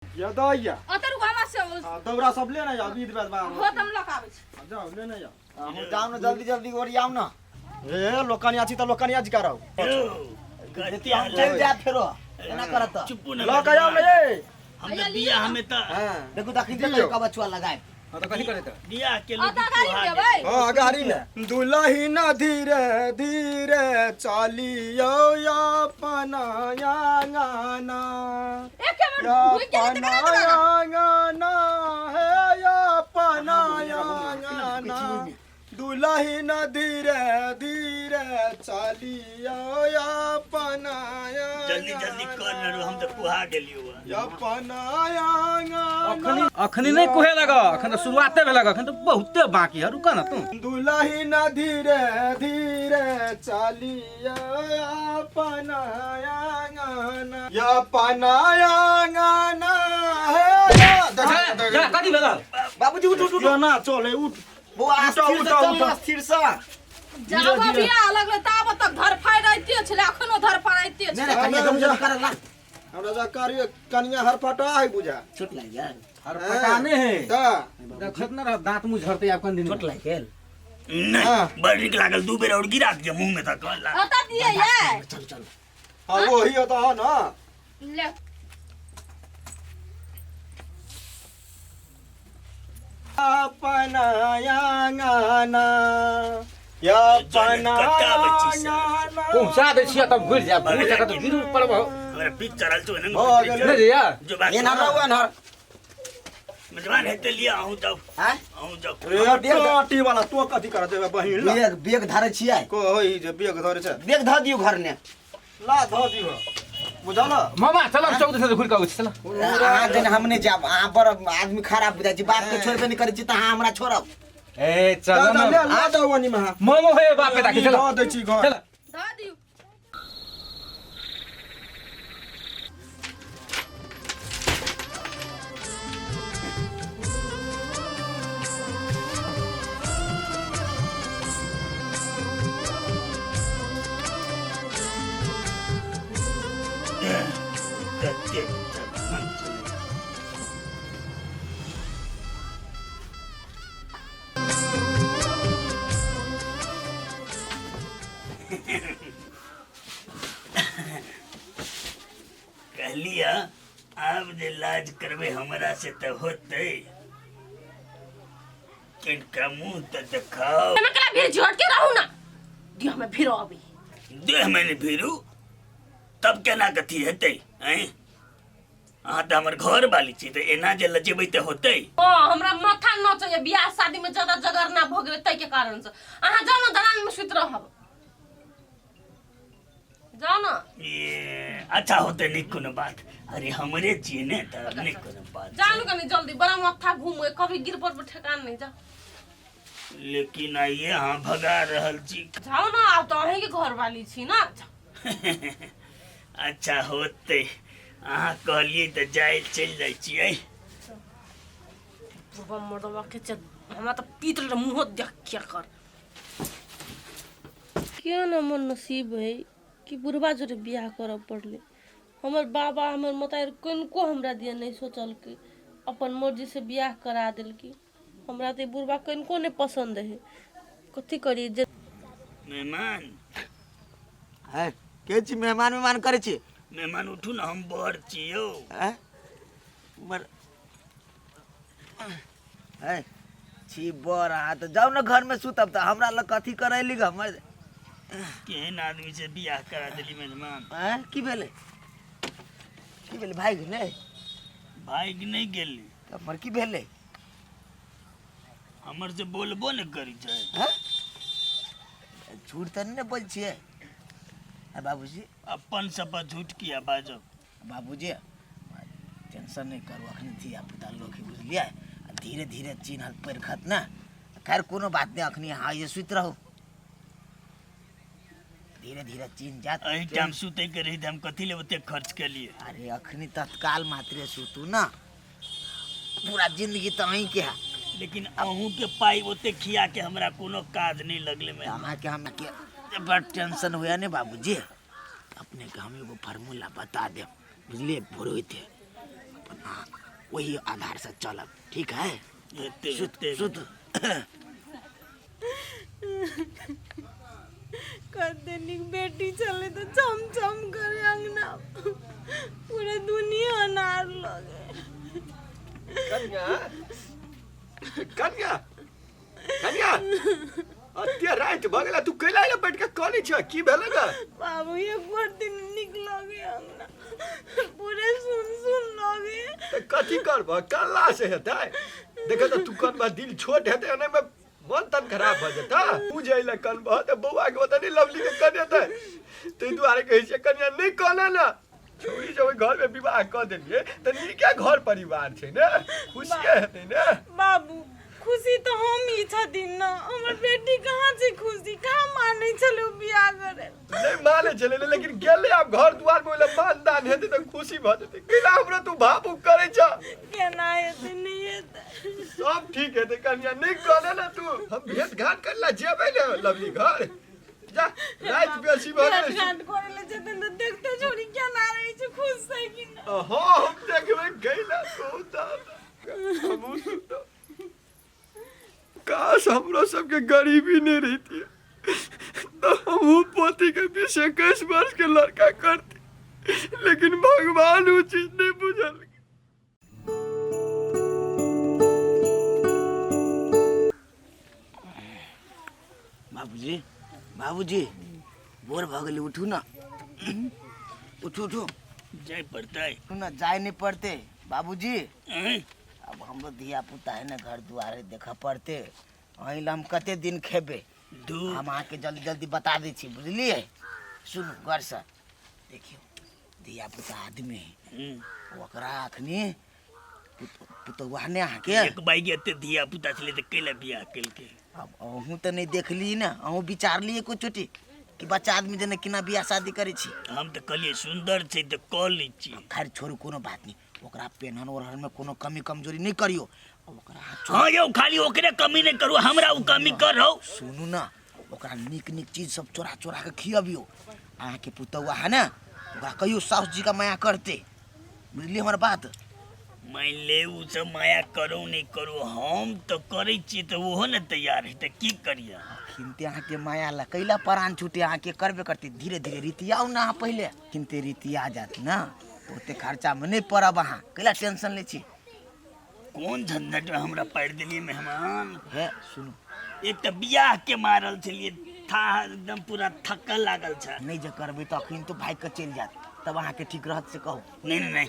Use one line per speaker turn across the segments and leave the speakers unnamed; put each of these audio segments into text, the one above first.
या दाइया
अतर गामा से
दौरा सब लेना या बीत बेद बा
हो तम लकावे छ
जाओ लेना या
हम जाओ ना जल्दी जल्दी ओरी आओ ना
ए लोकानी आछि त लोकानी आज कराओ
गलती हम चल जा फेरो एना करत
चुप न
ला का आम ए
हम तो बिया हमें तो
हां
देखो दखिन दे का बचवा लगाए
हां तो कथि करे त
बिया के लोग
अतर गाड़ी में भाई
हां गाड़ी में दुल्ही ना धीरे धीरे चालियो या पनाया गाना
एक के
या
भूल के ते करा
पनाया गाना है या पनाया गाना दुल्ही ना धीरे धीरे चालियो या पनाया
जल्दी जल्दी कर न हम तो कुहा गेलियो
या पनाया गाना
अखनी नहीं कोहे लगा अखन तो शुरुआते में लगा अखन तो बहुते बाकी है रुका ना तू
दुल्ही ना धीरे धीरे चालिया या पनाया गाना या पनाया गाना है
जा कदी लगा
बाबूजी उठ उठ
या ना चले उठ
वो अस्थिर से चल अस्थिर से
जावा बिया लगले ताब तक धर फाइ रहतिए छले अखनो धर फाइते
नहीं
छ
नहीं कन्या कम जल्दी कर ला
हमरा जा कार्य कन्या हर फटा है बुझा
छोट लग यार
हर पटाने है
ता
देखत ना दांत मुंह झड़ते आपन दिन
छोट लग खेल
नहीं बड़ निक लागल दू बेर और गिरा दिया मुंह में तक ला
अतर दिए ये
चल चल
हां वो ही होता है ना
ले
पनाया गाना या पनाया गाना
पहुंचा दे छिया तब घुर जा भूल जा तो गिर पड़ब
हमरा पीछ चढ़ल तो
हो गेल।
नहीं या
जो बात
ये ना रहुआ ना
मजवान है ते लिया आऊं जाओ
हैं
आऊं जाओ
रे टाटी वाला तो कथि कर देबे बहिन ला
बेग बेग धारे छियै
को होई जे बेग धरे छ
बेग ध दियो घर ने
ला ध दियो बुझल
मामा चल हम चौक से घुर का चल
अहाँ जन हम नहीं जाब अहाँ पर आदमी खराब बुझाइ छी बाप के छोड़बे नहीं करै छी त अहाँ हमरा छोड़ब
ए चल
चल
ना
ले आ जाओ वनी में
मोमो है बाप पे ताकि चल
द दै छी घर
चल
द दियो
कत्ते कहलिया अब जे लाज करबे हमरा से त होते किनका मुंह त दिखाओ
मैं कला फिर झट के रहू ना दियो में फिर अभी
देह मैंने फिरू तब केना कथी हेतै हैं अहाँ त हमर घर वाली छी त एना जे लजेबै त होतै
ओ हमरा माथा न चाहिए बियाह शादी में ज्यादा जगरना भ गेलै तै के कारण से अहाँ जाओ ना दलान में सुत रहब जाओ ना
ये अच्छा होते नहीं कोनो बात अरे हमरे छिए ने त नहीं कोनो बात
जानु कनी जल्दी बड़ा माथा घूमे कभी गिर पर ठेकान नहीं जा
लेकिन आइए हाँ भगा रहल छी
जाओ ना आप तो अहीं के घर वाली छी ना
अच्छा होते अहाँ कहलिए त जाए चल जाइ छियै
पूर्वा मर्दवा के चल हमरा तो पीतल रे मुंह देख क्या कर
क्या न मन नसीब है कि बुढ़वा जोरे बियाह करब पड़ले हमर बाबा हमर मतार कनको हमरा दिया नहीं सोचल के अपन मर्जी से बियाह करा दिल की हमरा तो बुढ़वा कनको नहीं पसंद है कथी करी जे
मेहमान
है के छी मेहमान मेहमान करे छी
मेहमान उठू ना हम बड़ छियौ
हैं मर है छी बर आ तो जाओ ना घर में सुतब त हमरा ल कथी करैली ग हमर
केहन आदमी से बियाह करा देली मेहमान
हैं की भेले भाई ने
भाग नहीं गेली
हमर की भेले
हमर से बोलबो न करी छै
हैं झूठ त नहीं बोल छिए बाबूजी
अपन सब झूठ किया बाजब
बाबूजी टेंशन नहीं करू अखनी धिया पुता लोग ही बुझलिए धीरे धीरे चिन्हल परखत ना खैर कोनो बात नहीं अखनी हाँ ये सुत रहो धीरे धीरे चिन्ह जात
एही टाइम सुते के रही हम कथी ले ओते खर्च के लिए
अरे अखनी तत्काल मात्रे सुतू ना पूरा जिंदगी तो अहीं के है
लेकिन अहूँ के पाई ओते खिया के हमरा कोनो काज नहीं लगले में।
अहाँके हमके बड़ टेंशन हुआ ने बाबूजी। अपने के हम एगो फार्मूला बता दें, बुझलिए पुरोहित है, वही आधार से चलब, ठीक है? सुत
कहते निक बेटी चले तो चमचम करे अंगना, पूरे दुनिया अनार लगे।
कन्या कन्या कन्या अत्या रात भगला तू कैला ले बैठ के कनी छ की भेले ग?
बाबू एक बार दिन निक लगे अंगना, पूरे सुन लगे।
त कथी करब कल्ला से हेतै? देख त तू कन दिल छोट हेतै ने में मन तन खराब भ जता। तू जइले कन त बौआ के बता नहीं लवली के कन हेतै। तै दुआरे कहै छै कन्या नहीं कहना ना। छोरी जब घर में विवाह कर देलिए त नीके घर परिवार छै ने, खुशी हेतै ने।
बाबू खुशी तो हम ही छथिन ना, हमर बेटी कहाँ से खुशी, कहाँ माने चलो बियाह करे।
नहीं माने चले लेकिन गेले अब घर द्वार में मानदान हेतै त खुशी भ जेतै। किला हमरा तू भावुक करे छ?
केना हेतै नहीं हेतै,
सब ठीक हेतै कन्या नहीं कहना ना। तू हम भेंट घाट करला जेबै ने लवली घर। जा रात बेसी भ गेलै।
घाट करे ले जतन तो देखते छोरी केना रही छै, खुश छै कि ना?
हां हम देखबै गइला तो हमहु सुतो। काश हमरो सबके गरीबी नहीं रहती तो हमहु पोती के 20-21 वर्ष के लड़का करती, लेकिन भगवान वो चीज नहीं बुझल।
बाबूजी बाबूजी बोर भ गेली, उठू ना, उठू उठू।
जाय पड़तै
ना जाए नहीं पड़ते बाबूजी।
हैं?
अब हमरो धिया पुता है ना, घर दुआरे देखा पड़ते, अही हम कते दिन खेबे।
दू
हम आके जल्दी जल्दी बता दै छी, बुझलिए? सुनू गौर से देखियो, धिया पुता आदमी है, ओकरा अखनी पुतौआ ने आके
एक बाई एते धिया पुता छले त कैला बियाह केलके।
अब अहूँ तो नहीं देखली ना, अहूँ विचार लिए को छोटी कि बच्चा आदमी जने किना बियाह शादी करे छी।
हम त कहलिए सुंदर छै त क लै छी।
खैर छोड़ू, कोनो बात नहीं, ओकरा पेनहन ओढ़न में कोनो कमी कमजोरी नहीं करियो। ओकरा
हाँ यौ खाली ओकरे कमी नहीं करू, हमरा उ कमी करौ।
सुनू ना, ओकरा निक निक चीज सब चोरा चोरा के खियाबियो। अहाँ के पुतौआ है ना, ओकरा कहियो साउस जी का माया करते, बुझलिए हमर बात?
मान ले उ सब माया करो नहीं करो, हम तो करे छी त ओहो न तैयार है त की करिया।
किनते अहाँ के माया ला कैला परान छूटे, अहाँ के करबे करते, धीरे धीरे रीतियाओ ना अहाँ पहले किनते रीतिया जात ना, तो ओते खर्चा में नहीं पड़ब। अहाँ कैला टेंशन ले छी?
कौन झंझट में हमरा पड़ दिलिए मेहमान।
है सुनू,
एक त बियाह के मारल छलिए, था एकदम पूरा थकल लागल छ।
नहीं जे करबे तो अखन तो भाग के चल जात, तब अहाँ के ठीक रहत से कहू।
नहीं नहीं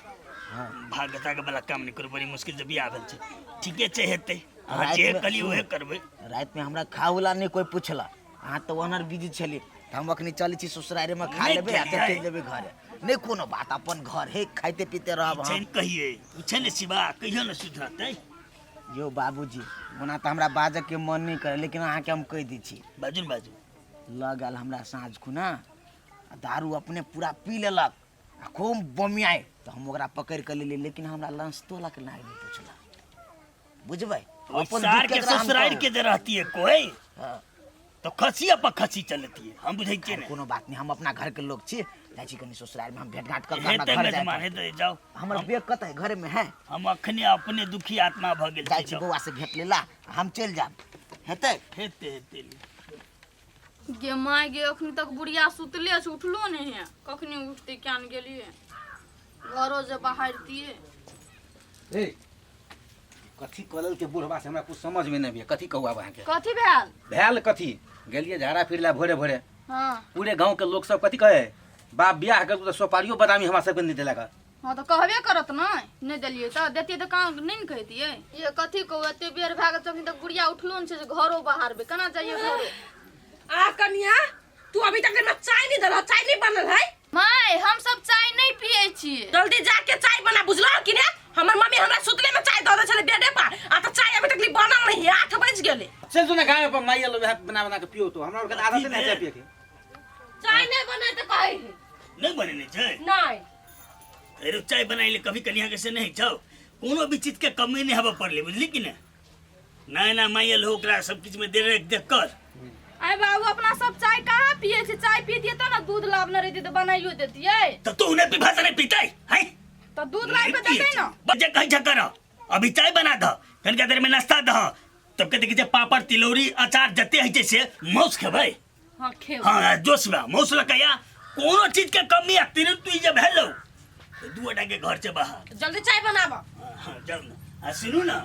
भागता के वाला काम नहीं करू, बड़ी मुश्किल से बियाह भेल छै। ठीके छै हेतै, अहाँ जे कली ओहे करबै।
रात में हमरा खावला नहीं कोई पूछला, अहाँ तो ओनर बिजी छली, हम अखनी चली छी ससुरारे में खा लेबे आ चल जेबे घरे। नहीं कोनो बात, अपन घर है, खाइते पीते रहब हम।
कहिए पूछे ने शिवा, कहियो न सुधरतै।
यो बाबूजी ओना तो हमरा बाजक के मन नहीं करे, लेकिन अहाँ के हम कह दी छी,
बाजू बाजू।
लग आल हमरा साँझ खुना दारू अपने पूरा पी लेलक, खूब बमियाए, तो हम ओकरा पकड़ के ले, लेकिन हमरा लंच तोलक नहीं पूछला, बुझबै?
सार के ससुराल के जे रहती है कोई तो खसिया पर खसी चलती है, हम बुझै छियै ने।
कोनो बात नहीं, हम अपना घर के लोग छी, जाइ छी कनी ससुराल में हम भेंट घाट कर
हेतै
घर
मेजमान, हेतै जाओ।
हमर बेग कत है, घरे में है।
हम अखने अपने दुखी आत्मा भ गेल
जाइ छी बौआ से भेंट लेला, हम चल जाब, हेतै?
हेतै हेतै।
गे माय गे, अखनी तक बुढ़िया सुतले छै, उठलो नहीं है, कखनी उठते क्या न गेलिए, घरो जे बाहरतिए।
ए कथी कलल के बुढ़वा से हमरा कुछ समझ में नहीं बिया, कथी कहू अब अहाँ के?
कथी भेल?
भेल कथी, गेलिए झाड़ा फिरला भोरे भोरे,
हाँ
पूरे गांव के लोग सब कथी कहे, बाप बियाह कर तो सोपारियो बदामी हमरा सबके नहीं देलक।
हाँ तो कहबे करत नहीं दिलिए तो देतिए तो काम नहीं न कहतिए। ये कथी कहू, एते बेर भए गेल, अखनी तक बुढ़िया उठलो न छै, घरो बाहर बे केना जाइए घरो।
आ कन्या तू अभी तक में चाय नहीं दल, चाय नहीं बनल है।
माय हम सब चाय नहीं पिए छिए,
जल्दी जाके चाय बना, बुझलो कि ने? हमर मम्मी हमरा सुतले में चाय द दे छले बेडे पर, आ त चाय अभी तक बनल नहीं है, 8 बज गेले।
चल तू ना गाय पर माई लो बना बना के पियो, तो हमरा के आदत नहीं चाय पिए के।
चाय नहीं बने तो कहे
नहीं बने नहीं छै
नहीं।
अरे चाय बनाइले कभी कनिया के से नहीं छौ, कोनो भी चीज के कमी नहीं हवा पड़ले, बुझली कि ने? नहीं ना मैं ये लोकरा सब चीज में दे रहे देख कर
अरे बाबू अपना सब चाय कहाँ पिए छे? चाय पी दिए तो ना दूध लाभ न रहती तो बनाइयो देती है।
तो तू उन्हें पिभा से नहीं पीता है
तो दूध लाभ पे देते ना।
बच्चे कहीं चक्कर अभी चाय बना द कनका देर में नाश्ता द तब कहते कि पापड़ तिलौरी अचार जते है जैसे मौस खेबै।
हां खेब।
हां जोश में मौस लकया कोनो चीज के कमी आ तीन तू जब हेलो तो दुआटा के घर से बाहर
जल्दी चाय बनावा।
हां जाओ ना आ सुनू ना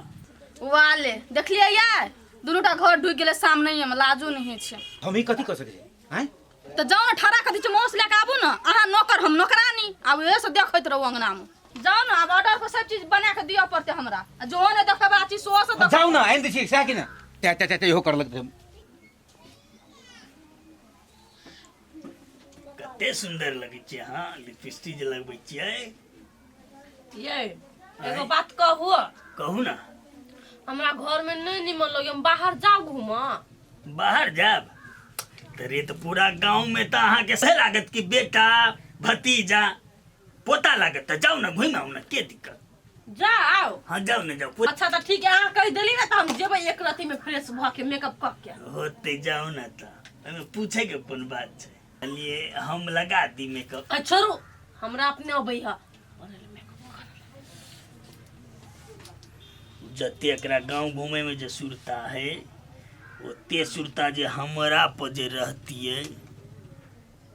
वाले देख लिया यार दुनुटा घर ढुक गेले सामने ही हम लाजो नहीं छे।
हम ही कथी कर सके हैं?
तो जाओ ना ठरा कथी छे मौस लेके आबू ना। अहाँ नौकर हम नौकरानी आब ए से देखैत रहू अंगना में। जाओ ना अब ऑर्डर पर सब चीज बना के दिया पड़ते हमरा। जो ने देखबा चीज सो से देख
जाऊ ना आइन दै छी साकी ना टे हो कर लगते हम।
कते सुंदर लगे छे। हां लिपस्टिक जे लगबै छियै
ये एगो बात कहू
कहू ना।
हमरा घर में नहीं निमन लगे हम बाहर जाओ घूमा।
बाहर जाब तरे तो पूरा गांव में तो अहाँ के सह लागत कि बेटा भतीजा पोता लागत है। जाओ ना घूम आओ ना के दिक्कत।
जाओ
हाँ जाओ ना जाओ
अच्छा तो ठीक है अहाँ कह दिली ना तो हम जेबै एक राति में फ्रेश भ के मेकअप क के।
होते जाओ ना तो हमें पूछे के कौन बात है। चलिए हम लगा दी मेकअप।
अच्छा रो हमरा अपने अबै है
जते एकरा गांव घूमे में जो सुरता है ओते सुरता जे हमरा पर जे रहती है